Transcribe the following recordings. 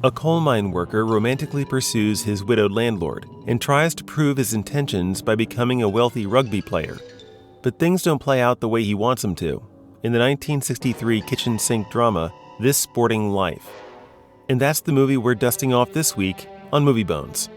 A coal mine worker romantically pursues his widowed landlord and tries to prove his intentions by becoming a wealthy rugby player. But things don't play out the way he wants them to in the 1963 kitchen sink drama, This Sporting Life. And that's the movie we're dusting off this week on Movie Bones.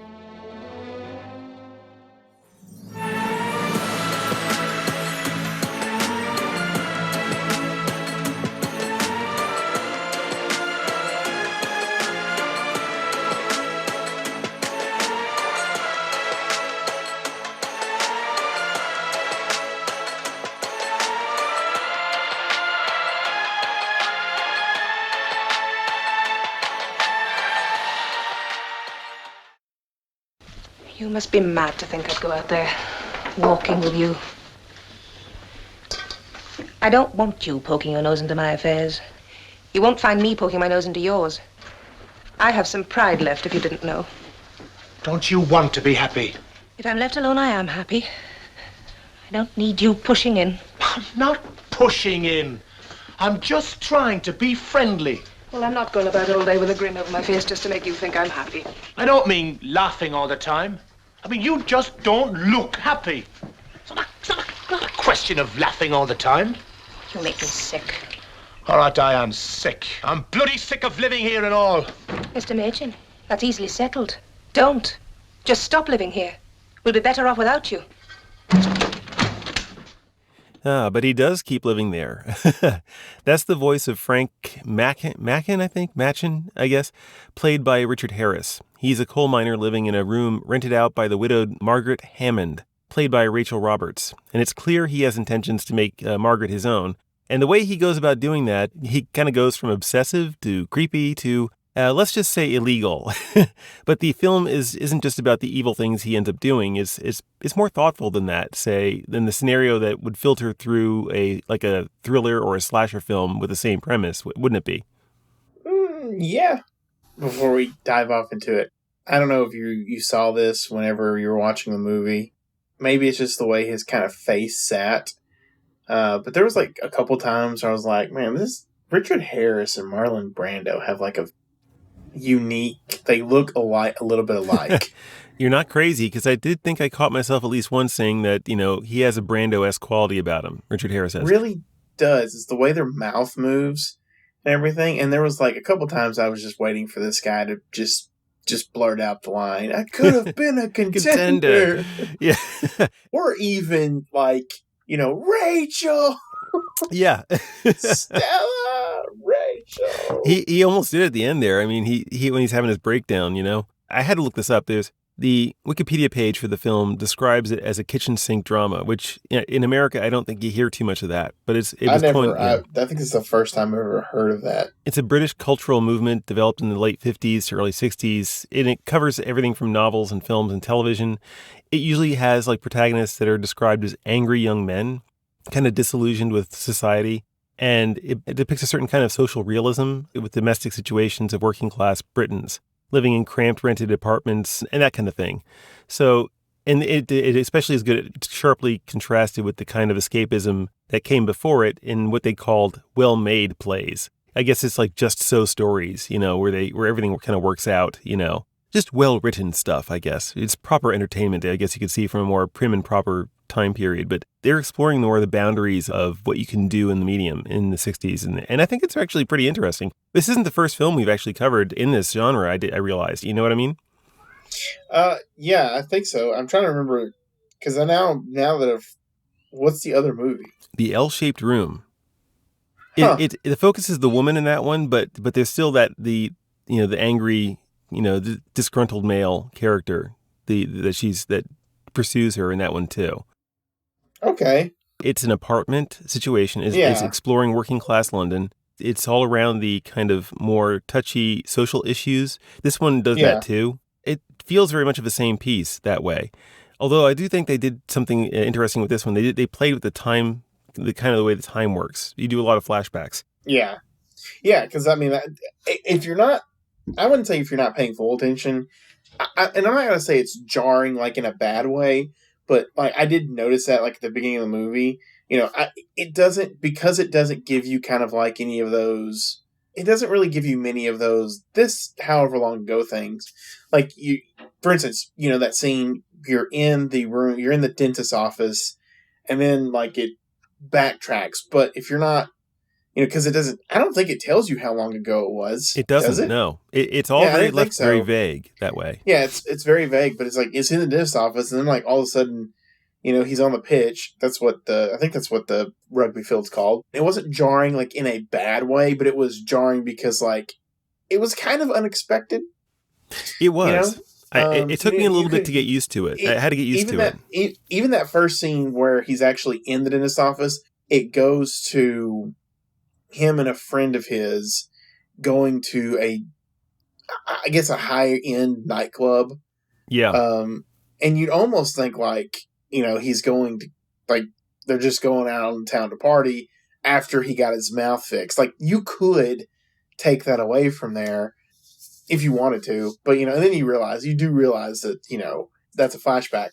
You must be mad to think I'd go out there walking with you. I don't want you poking your nose into my affairs. You won't find me poking my nose into yours. I have some pride left, if you didn't know. Don't you want to be happy? If I'm left alone, I am happy. I don't need you pushing in. I'm not pushing in. I'm just trying to be friendly. Well, I'm not going about all day with a grin over my face just to make you think I'm happy. I don't mean laughing all the time. I mean, you just don't look happy. It's not a question of laughing all the time. You make me sick. All right, I am sick. I'm bloody sick of living here and all. Mr. Machin, that's easily settled. Don't. Just stop living here. We'll be better off without you. But he does keep living there. That's the voice of Frank Machin, I guess, played by Richard Harris. He's a coal miner living in a room rented out by the widowed Margaret Hammond, played by Rachel Roberts. And it's clear he has intentions to make Margaret his own. And the way he goes about doing that, he kind of goes from obsessive to creepy to, let's just say, illegal. But the film isn't just about the evil things he ends up doing. It's more thoughtful than that, than the scenario that would filter through a thriller or a slasher film with the same premise, wouldn't it be? Yeah. Before we dive off into it, I don't know if you saw this whenever you were watching the movie. Maybe it's just the way his kind of face sat. But there was like a couple times where I was like, man, this Richard Harris and Marlon Brando have like a unique, they look alike, a little bit alike. You're not crazy, because I did think I caught myself at least once saying that, he has a Brando-esque quality about him. Richard Harris has. Really does. It's the way their mouth moves and everything. And there was like a couple times I was just waiting for this guy to just blurt out the line, I could have been a contender. Yeah. Or even like, Rachel. Yeah. Stella, Rachel. He almost did at the end there. I mean, he when he's having his breakdown, I had to look this up. There's the Wikipedia page for the film describes it as a kitchen sink drama, which in America, I don't think you hear too much of that. But I think it's the first time I've ever heard of that. It's a British cultural movement developed in the late 50s to early 60s, and it covers everything from novels and films and television. It usually has like protagonists that are described as angry young men, kind of disillusioned with society. And it depicts a certain kind of social realism with domestic situations of working class Britons living in cramped rented apartments and that kind of thing. So, and it especially is good, sharply contrasted with the kind of escapism that came before it in what they called well-made plays. I guess it's like just so stories, where everything kind of works out, just well-written stuff, I guess. It's proper entertainment, I guess you could see from a more prim and proper time period, but they're exploring more the boundaries of what you can do in the medium in the 60s, and I think it's actually pretty interesting. This isn't the first film we've actually covered in this genre, I realized. You know what I mean? Yeah, I think so. I'm trying to remember, because now that what's the other movie? The L-Shaped Room. Huh. It focuses the woman in that one, but there's still the angry, the disgruntled male character that pursues her in that one too. Okay. It's an apartment situation. It's exploring working class London. It's all around the kind of more touchy social issues. This one does that too. It feels very much of the same piece that way. Although I do think they did something interesting with this one. They played with the time, the kind of the way the time works. You do a lot of flashbacks. Yeah. Yeah, because I mean, if you're not, I wouldn't say if you're not paying full attention, and I'm not going to say it's jarring like in a bad way, but like I did notice that like at the beginning of the movie, it doesn't give you kind of like any of those it doesn't really give you many of those this however long ago things. Like you, for instance, that scene, you're in the room, you're in the dentist's office, and then like it backtracks. But if you're not, because it doesn't, I don't think it tells you how long ago it was. It doesn't. Does it? No, it's all Yeah, I very didn't think left very so. vague that way. Yeah, it's very vague, but it's like it's in the dentist's office, and then like all of a sudden, he's on the pitch. I think that's what the rugby field's called. It wasn't jarring like in a bad way, but it was jarring because like it was kind of unexpected. It was. It took me a little bit could, to get used to it. I had to get used to it. Even that first scene where he's actually in the dentist's office, it goes to him and a friend of his going to I guess a high end nightclub. Yeah. And you'd almost think like, he's going to, like, they're just going out in town to party after he got his mouth fixed. Like, you could take that away from there if you wanted to, but, and then you do realize that, that's a flashback.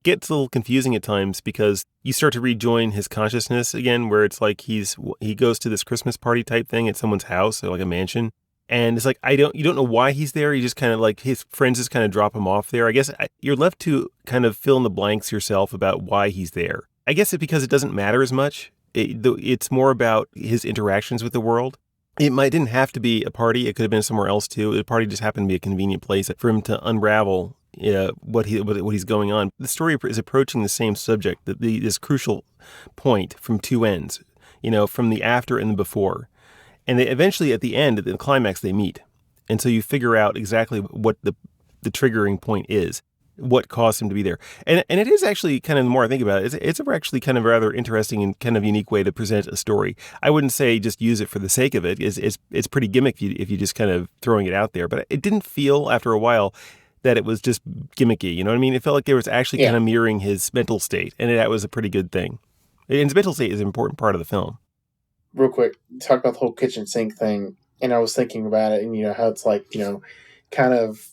Gets a little confusing at times because you start to rejoin his consciousness again, where it's like he goes to this Christmas party type thing at someone's house, or like a mansion. And it's like, you don't know why he's there. You just kind of like, his friends just kind of drop him off there. I guess you're left to kind of fill in the blanks yourself about why he's there. I guess it's because it doesn't matter as much. It's more about his interactions with the world. Didn't have to be a party. It could have been somewhere else too. The party just happened to be a convenient place for him to unravel what he's going on. The story is approaching the same subject, this crucial point from two ends, from the after and the before. And they eventually, at the end, at the climax, they meet. And so you figure out exactly what the triggering point is, what caused him to be there. And it is actually kind of, the more I think about it, it's actually kind of a rather interesting and kind of unique way to present a story. I wouldn't say just use it for the sake of it. It's pretty gimmicky if you just kind of throwing it out there. But it didn't feel, after a while, that it was just gimmicky. You know what I mean? It felt like there was actually kind of mirroring his mental state. And that was a pretty good thing. And his mental state is an important part of the film. Real quick, talk about the whole kitchen sink thing, and I was thinking about it, and how it's like, kind of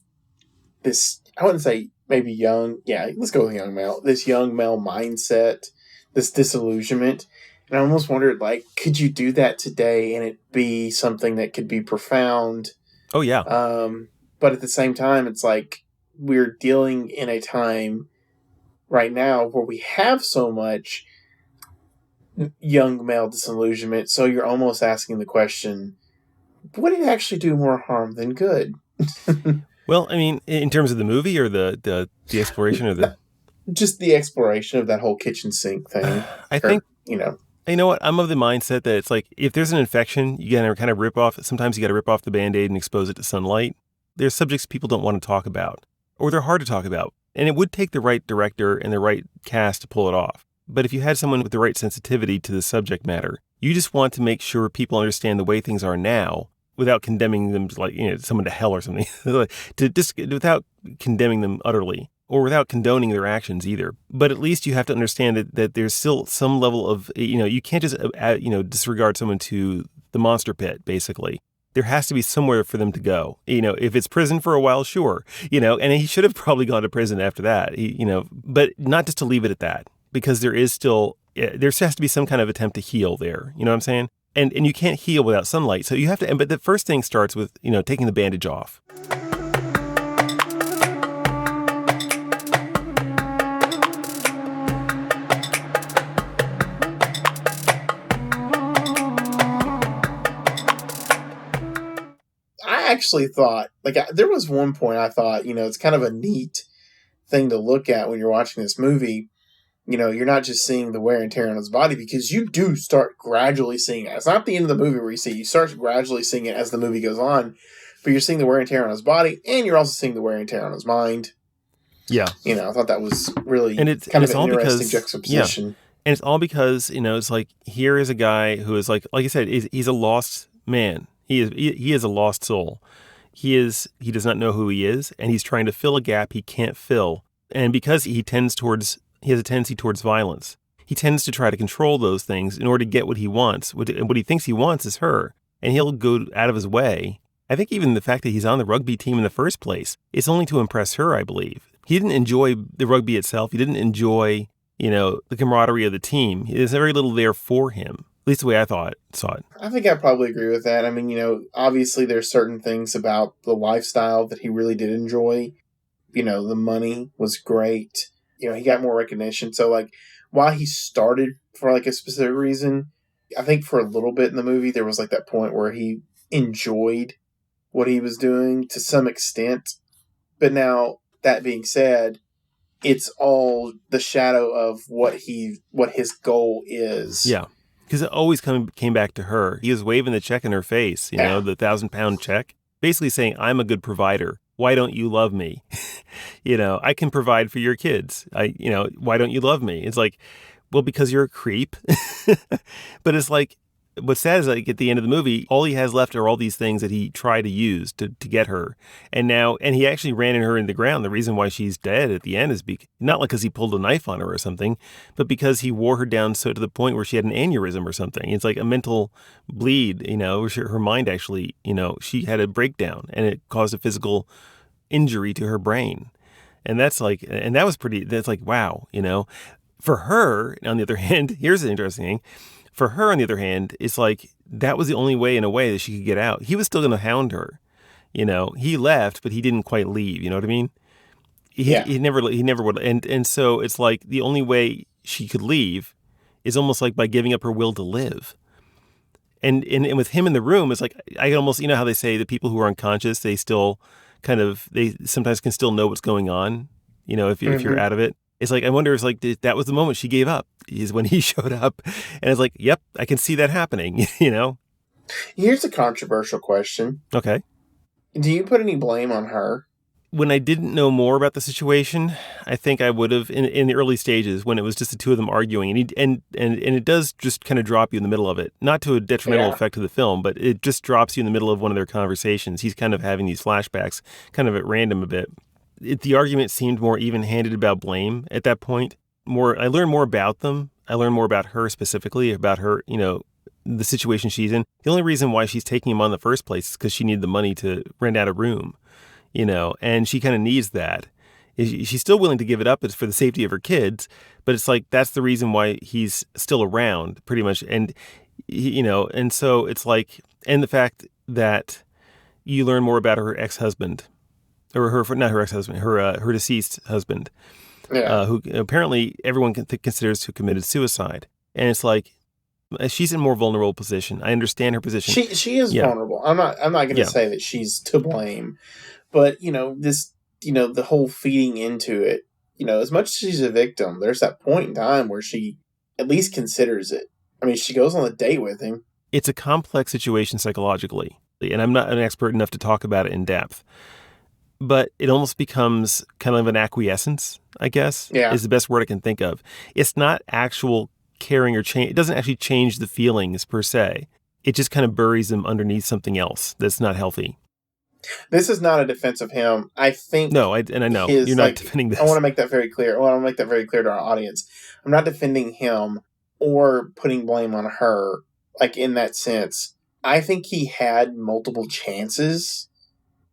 this, I wouldn't say maybe young, let's go with young male, this young male mindset, this disillusionment, and I almost wondered, like, could you do that today and it be something that could be profound? Oh, yeah. But at the same time, it's like, we're dealing in a time right now where we have so much young male disillusionment, so you're almost asking the question, would it actually do more harm than good? Well, I mean, in terms of the movie or the exploration or the... Just the exploration of that whole kitchen sink thing. I think, you know what, I'm of the mindset that it's like, if there's an infection, you gotta kind of sometimes you gotta rip off the Band-Aid and expose it to sunlight. There's subjects people don't want to talk about, or they're hard to talk about. And it would take the right director and the right cast to pull it off. But if you had someone with the right sensitivity to the subject matter, you just want to make sure people understand the way things are now without condemning them to, like, someone to hell or something, without condemning them utterly or without condoning their actions either. But at least you have to understand that there's still some level of, you can't just, disregard someone to the monster pit, basically. There has to be somewhere for them to go. If it's prison for a while, sure. And he should have probably gone to prison after that, but not just to leave it at that. Because there has to be some kind of attempt to heal there. You know what I'm saying? And you can't heal without sunlight. So you have to, but the first thing starts with, taking the bandage off. I actually thought, like, there was one point I thought, it's kind of a neat thing to look at when you're watching this movie. You're not just seeing the wear and tear on his body, because you do start gradually seeing it. It's not the end of the movie where you start gradually seeing it as the movie goes on, but you're seeing the wear and tear on his body, and you're also seeing the wear and tear on his mind. Yeah. I thought that was really kind of an interesting juxtaposition. Yeah. And it's all because, it's like, here is a guy who is like I said, he's a lost man. He is a lost soul. He does not know who he is, and he's trying to fill a gap he can't fill. And because he has a tendency towards violence, he tends to try to control those things in order to get what he wants. What he thinks he wants is her, and he'll go out of his way. I think even the fact that he's on the rugby team in the first place, it's only to impress her, I believe. He didn't enjoy the rugby itself. He didn't enjoy, the camaraderie of the team. There's very little there for him. least the way I saw it. I think I probably agree with that. I mean, obviously there's certain things about the lifestyle that he really did enjoy. The money was great. He got more recognition. So, like, while he started for, like, a specific reason, I think for a little bit in the movie, there was, like, that point where he enjoyed what he was doing to some extent. But now, that being said, it's all the shadow of what his goal is. Yeah. Because it always came back to her. He was waving the check in her face, the 1,000-pound check, basically saying, I'm a good provider. Why don't you love me? I can provide for your kids. Why don't you love me? It's like, well, because you're a creep. But it's like, what's sad is, like, at the end of the movie, all he has left are all these things that he tried to use to get her. And he actually ran her in the ground. The reason why she's dead at the end is not like because he pulled a knife on her or something, but because he wore her down so to the point where she had an aneurysm or something. It's like a mental bleed, her mind actually, she had a breakdown and it caused a physical injury to her brain. And that's like, and that was that's like, wow, For her, on the other hand, here's the interesting thing. For her, on the other hand, it's like that was the only way, in a way, that she could get out. He was still going to hound her. He left, but he didn't quite leave. You know what I mean? He never would. And so it's like the only way she could leave is almost like by giving up her will to live. And with him in the room, it's like, I almost, how they say that people who are unconscious, they still they sometimes can still know what's going on, if you're out of it. It's like, I wonder if, like, that was the moment she gave up, is when he showed up. And it's like, yep, I can see that happening, Here's a controversial question. Okay. Do you put any blame on her? When I didn't know more about the situation, I think I would have in the early stages, when it was just the two of them arguing, and it does just kind of drop you in the middle of it, not to a detrimental effect to the film, but it just drops you in the middle of one of their conversations. He's kind of having these flashbacks kind of at random a bit. The argument seemed more even-handed about blame at that point. I learned more about them. I learned more about her specifically, about her, the situation she's in. The only reason why she's taking him on in the first place is because she needed the money to rent out a room, and she kind of needs that. She's still willing to give it up. It's for the safety of her kids, but it's like, that's the reason why he's still around, pretty much. And, and so it's like, and the fact that you learn more about her ex-husband, or not her ex-husband, her deceased husband, who apparently everyone considers to have committed suicide. And it's like, she's in a more vulnerable position. I understand her position. She is vulnerable. I'm not going to say that she's to blame, but the whole feeding into it, as much as she's a victim, there's that point in time where she at least considers it. I mean, she goes on a date with him. It's a complex situation psychologically, and I'm not an expert enough to talk about it in depth. But it almost becomes kind of an acquiescence, I guess, is the best word I can think of. It's not actual caring or change. It doesn't actually change the feelings per se. It just kind of buries them underneath something else that's not healthy. This is not a defense of him. I think... No, I know. You're not defending this. I want to make that very clear. I want to make that very clear to our audience. I'm not defending him or putting blame on her, like, in that sense. I think he had multiple chances,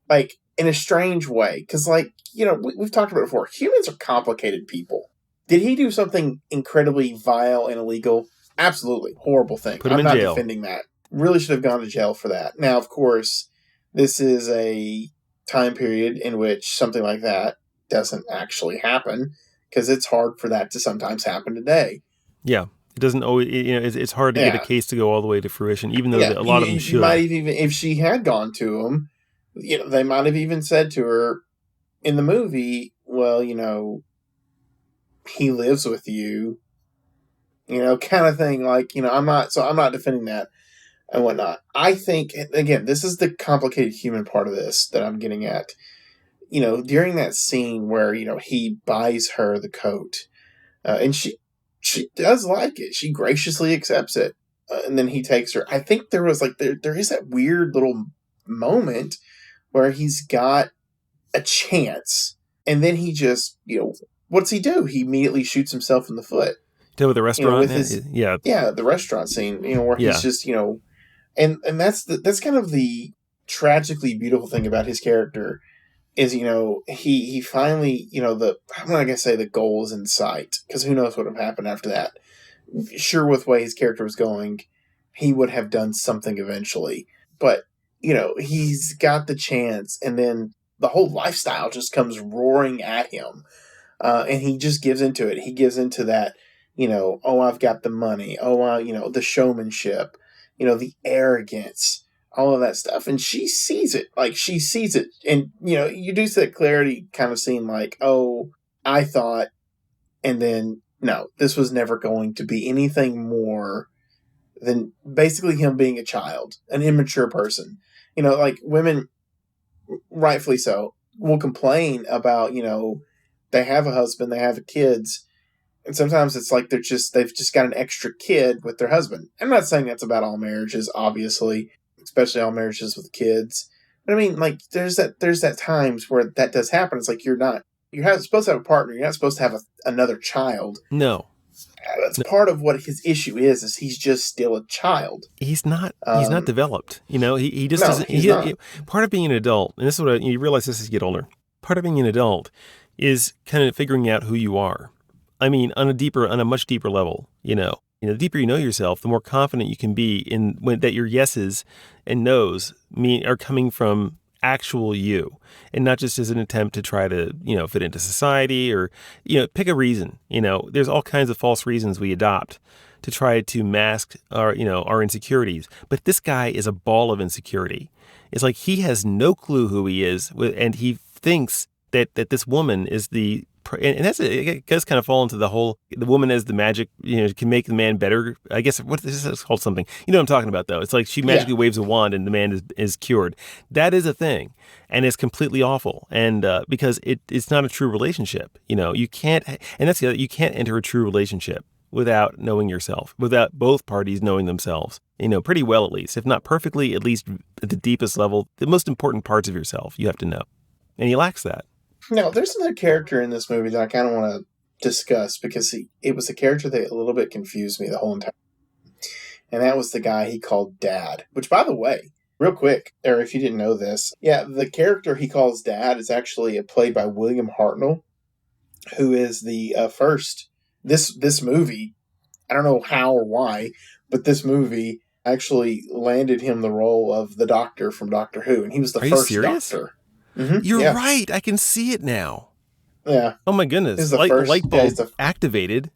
like, in a strange way. Because, like, we've talked about it before. Humans are complicated people. Did he do something incredibly vile and illegal? Absolutely. Horrible thing. Put him in jail. I'm not defending that. Really should have gone to jail for that. Now, of course, this is a time period in which something like that doesn't actually happen, because it's hard for that to sometimes happen today. Yeah. It doesn't always, it's hard to get a case to go all the way to fruition, even though a lot of them should. You might even, if she had gone to him, they might have even said to her in the movie, well, he lives with you, kind of thing. Like, I'm not defending that and whatnot. I think, again, this is the complicated human part of this that I'm getting at. During that scene where, he buys her the coat, and she does like it. She graciously accepts it. And then he takes her. I think there was there is that weird little moment where he's got a chance, and then he just, what's he do? He immediately shoots himself in the foot. With the restaurant? The restaurant scene, where he's just, and that's kind of the tragically beautiful thing about his character is, he finally, I'm not going to say the goal is in sight, because who knows what would have happened after that. Sure, with the way his character was going, he would have done something eventually. But, you know, he's got the chance, and then the whole lifestyle just comes roaring at him. And he just gives into it. He gives into that, you know, oh, I've got the money. Oh, you know, the showmanship, you know, the arrogance, all of that stuff. And she sees it. Like, she sees it. And, you know, you do see that clarity kind of scene like, oh, I thought, and then, no, this was never going to be anything more than basically him being a child, an immature person. You know, like, women, rightfully so, will complain about, you know, they have a husband, they have kids, and sometimes it's like they've just got an extra kid with their husband. I'm not saying that's about all marriages, obviously, especially all marriages with kids. But I mean, like, there's that times where that does happen. It's like you're supposed to have a partner. You're not supposed to have another child. No. That's part of what his issue is he's just still a child. He's not developed. You know, he just doesn't. He's not. Part of being an adult, and this is what you realize this as you get older. Part of being an adult is kind of figuring out who you are. I mean, on a much deeper level. You know, the deeper you know yourself, the more confident you can be that your yeses and nos are coming from actual you, and not just as an attempt to try to, you know, fit into society or, you know, pick a reason. You know, there's all kinds of false reasons we adopt to try to mask our insecurities. But this guy is a ball of insecurity. It's like he has no clue who he is, and he thinks that this woman is the. And it does kind of fall into the woman as the magic, you know, can make the man better. I guess this is called something. You know what I'm talking about, though. It's like she magically waves a wand and the man is cured. That is a thing, and it's completely awful. And because it's not a true relationship. You know, you can't, and that's the other. You can't enter a true relationship without knowing yourself, without both parties knowing themselves. You know, pretty well at least, if not perfectly, at least at the deepest level, the most important parts of yourself you have to know, and he lacks that. Now, there's another character in this movie that I kind of want to discuss because it was a character that a little bit confused me the whole entire time. And that was the guy he called Dad. Which, by the way, real quick, or if you didn't know this, the character he calls Dad is actually played by William Hartnell, who is the first. This movie, I don't know how or why, but this movie actually landed him the role of the Doctor from Doctor Who, and he was the first Doctor. Mm-hmm. You're right. I can see it now. Yeah. Oh my goodness. Light bulb activated.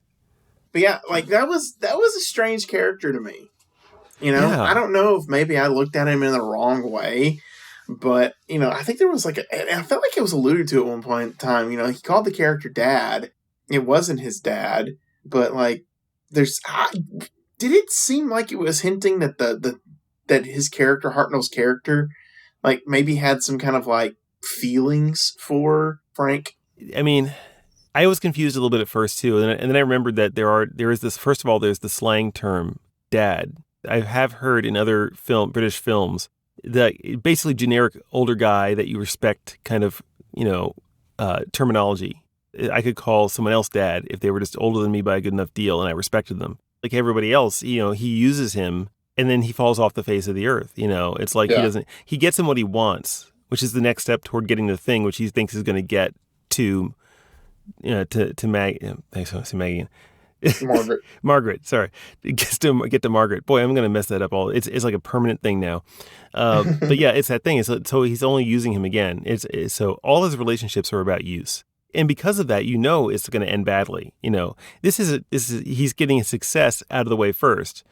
But yeah, like that was a strange character to me. You know, I don't know if maybe I looked at him in the wrong way, but you know, I think there was and I felt like it was alluded to at one point in time. You know, he called the character Dad. It wasn't his dad, but like, did it seem like it was hinting that that his character, Hartnell's character, like maybe had some kind of like feelings for Frank? I mean, I was confused a little bit at first too, and then I remembered that there is this. First of all, there's the slang term "dad." I have heard in other British films that basically generic older guy that you respect kind of, you know, terminology. I could call someone else dad if they were just older than me by a good enough deal, and I respected them. Like everybody else, you know, he uses him, and then he falls off the face of the earth. You know, it's like he gets him what he wants, which is the next step toward getting the thing which he thinks is going to get to, you know, to Maggie. Thanks for saying Maggie. Margaret. Margaret, sorry. Get to Margaret. Boy, I'm going to mess that up all. It's like a permanent thing now. But yeah, it's that thing. So he's only using him again. So all his relationships are about use. And because of that, you know it's going to end badly. You know, he's getting a success out of the way first,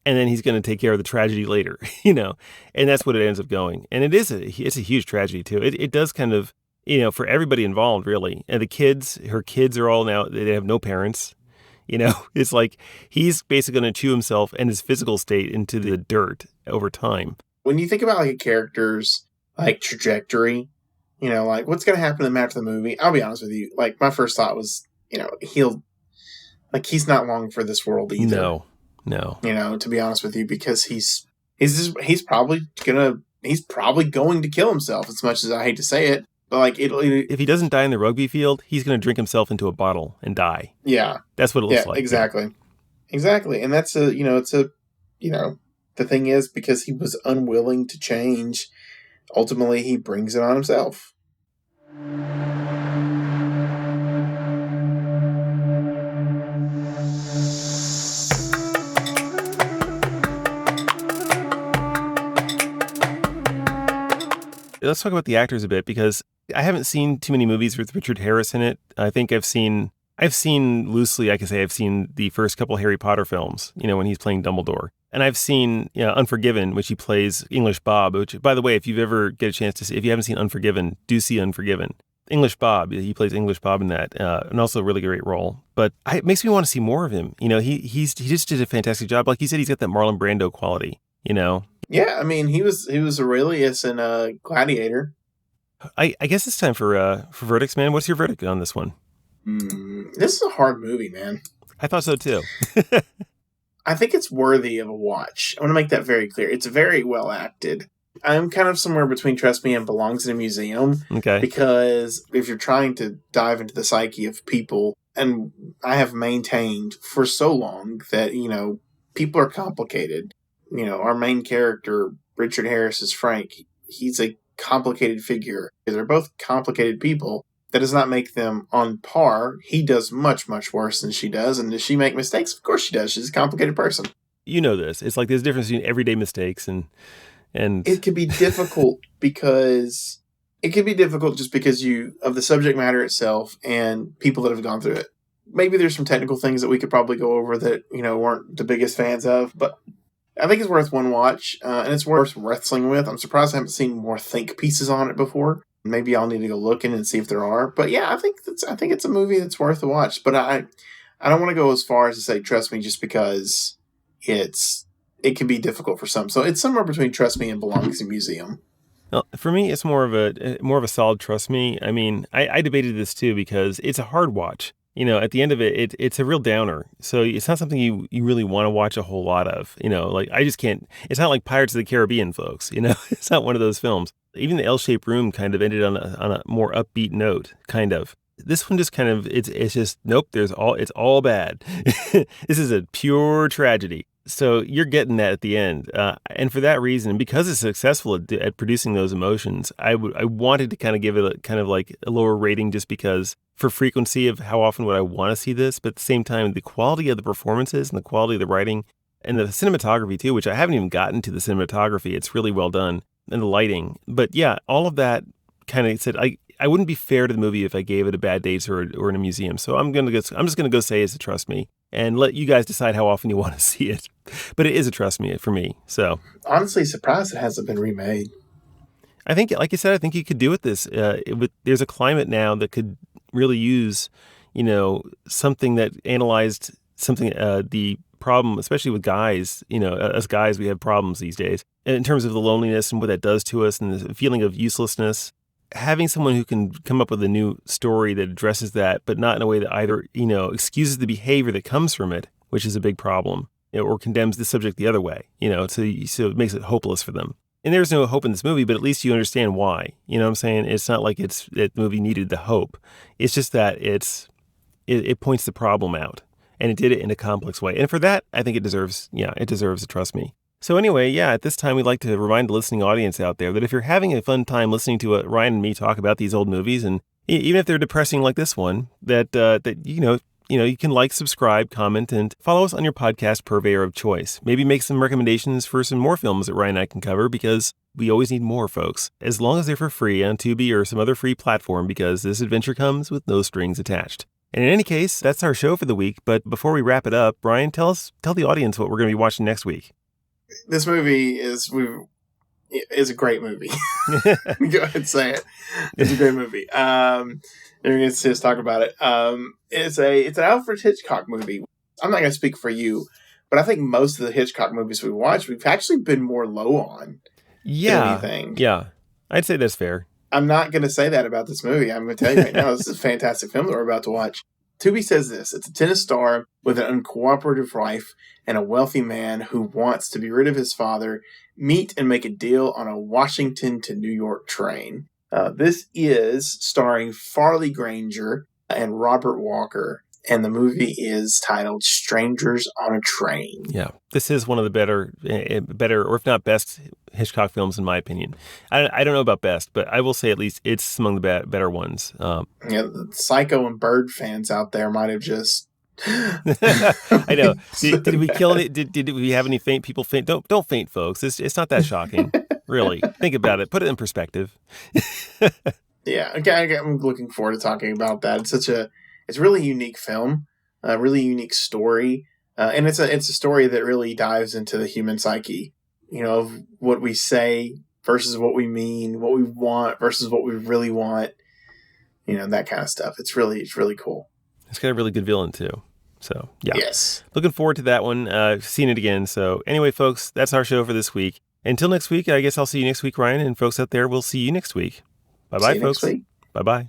and then he's going to take care of the tragedy later. You know, and that's what it ends up going. And it's a huge tragedy too. It does kind of, you know, for everybody involved really. And her kids are all now, they have no parents. You know, it's like he's basically going to chew himself and his physical state into the dirt over time. When you think about like a character's like trajectory, you know, like what's going to happen to him after the movie, I'll be honest with you. Like my first thought was, you know, he's not long for this world either. No. You know, to be honest with you, because he's probably going to kill himself, as much as I hate to say it. But like if he doesn't die in the rugby field, he's going to drink himself into a bottle and die. Yeah, that's what it looks like. Exactly. And that's the thing is, because he was unwilling to change, ultimately he brings it on himself. Let's talk about the actors a bit, because I haven't seen too many movies with Richard Harris in it. I think I've seen loosely, I can say I've seen the first couple Harry Potter films, when he's playing Dumbledore. And I've seen, Unforgiven, which he plays English Bob, which, by the way, if you ever get a chance to see, if you haven't seen Unforgiven, do see Unforgiven. English Bob, he plays English Bob in that, and also a really great role. But it makes me want to see more of him. He just did a fantastic job. Like you said, he's got that Marlon Brando quality, Yeah, I mean, he was Aurelius in Gladiator. I guess it's time for verdicts, man. What's your verdict on this one? This is a hard movie, man. I thought so too. I think it's worthy of a watch. I want to make that very clear. It's very well acted. I'm kind of somewhere between Trust Me and belongs in a museum. Okay. Because if you're trying to dive into the psyche of people, and I have maintained for so long that, people are complicated. Our main character, Richard Harris, is Frank. He's a complicated figure. They're both complicated people. That does not make them on par. He does much, much worse than she does. And does she make mistakes? Of course she does. She's a complicated person. You know this. It's like there's a difference between everyday mistakes and it can be difficult just because of the subject matter itself and people that have gone through it. Maybe there's some technical things that we could probably go over that, weren't the biggest fans of, but I think it's worth one watch, and it's worth wrestling with. I'm surprised I haven't seen more think pieces on it before. Maybe I'll need to go looking and see if there are. But yeah, I think it's a movie that's worth a watch. But I don't want to go as far as to say Trust Me, just because it can be difficult for some. So it's somewhere between Trust Me and belongs in a museum. Well, for me, it's more of a solid Trust Me. I mean, I debated this too because it's a hard watch. At the end of it, it's a real downer. So it's not something you really want to watch a whole lot of. Like I just can't. It's not like Pirates of the Caribbean, folks. It's not one of those films. Even the L-shaped room kind of ended on a more upbeat note, kind of. This one just kind of it's just nope. It's all bad. This is a pure tragedy. So you're getting that at the end, and for that reason, because it's successful at producing those emotions, I wanted to kind of give it a kind of like a lower rating, just because for frequency of how often would I want to see this, but at the same time, the quality of the performances and the quality of the writing and the cinematography too, which I haven't even gotten to the cinematography. It's really well done, and the lighting. But yeah, all of that kind of said I wouldn't be fair to the movie if I gave it a bad dates or in a museum. So I'm just gonna go say it's a Trust Me and let you guys decide how often you want to see it. But it is a Trust Me for me. So honestly, surprised it hasn't been remade. I think, like you said, I think you could do with this. There's a climate now that could really use, something that analyzed something the problem, especially with guys. Us guys, we have problems these days in terms of the loneliness and what that does to us and the feeling of uselessness. Having someone who can come up with a new story that addresses that, but not in a way that either, excuses the behavior that comes from it, which is a big problem, or condemns the subject the other way, so it makes it hopeless for them. And there's no hope in this movie, but at least you understand why. You know what I'm saying? It's not like the movie needed the hope. It's just that it points the problem out, and it did it in a complex way. And for that, I think it deserves a Trust Me. So anyway, at this time, we'd like to remind the listening audience out there that if you're having a fun time listening to Ryan and me talk about these old movies, and even if they're depressing like this one, that you can like, subscribe, comment, and follow us on your podcast purveyor of choice. Maybe make some recommendations for some more films that Ryan and I can cover, because we always need more, folks, as long as they're for free on Tubi or some other free platform, because this adventure comes with no strings attached. And in any case, that's our show for the week. But before we wrap it up, Brian, tell the audience what we're going to be watching next week. This movie is a great movie. Go ahead and say it. It's a great movie. You're going to see us talk about it. It's an Alfred Hitchcock movie. I'm not going to speak for you, but I think most of the Hitchcock movies we watched, we've actually been more low on. Yeah. Than anything. Yeah. I'd say that's fair. I'm not going to say that about this movie. I'm going to tell you right now, this is a fantastic film that we're about to watch. Tubi says this: it's a tennis star with an uncooperative wife and a wealthy man who wants to be rid of his father meet and make a deal on a Washington to New York train. This is starring Farley Granger and Robert Walker, and the movie is titled Strangers on a Train. Yeah, this is one of the better, or if not best, Hitchcock films, in my opinion. I don't know about best, but I will say at least it's among the better ones. The Psycho and Bird fans out there might have just... I know. Did we kill it? Did we have any faint people faint? Don't faint, folks. It's not that shocking. Really. Think about it. Put it in perspective. Yeah, okay, I'm looking forward to talking about that. It's a really unique film, a really unique story, and it's a story that really dives into the human psyche, of what we say versus what we mean, what we want versus what we really want, that kind of stuff. It's really cool. It's got a really good villain too. So yeah, Yes, looking forward to that one. I've seen it again. So anyway, folks, that's our show for this week. Until next week, I guess I'll see you next week, Ryan, and folks out there, we'll see you next week. Bye-bye, folks. Bye-bye.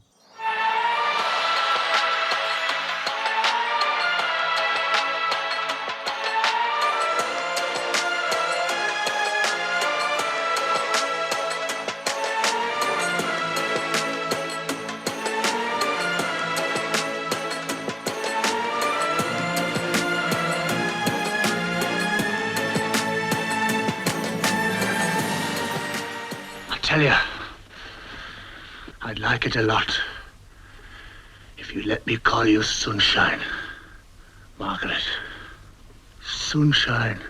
Tell you, I'd like it a lot if you let me call you Sunshine, Margaret. Sunshine.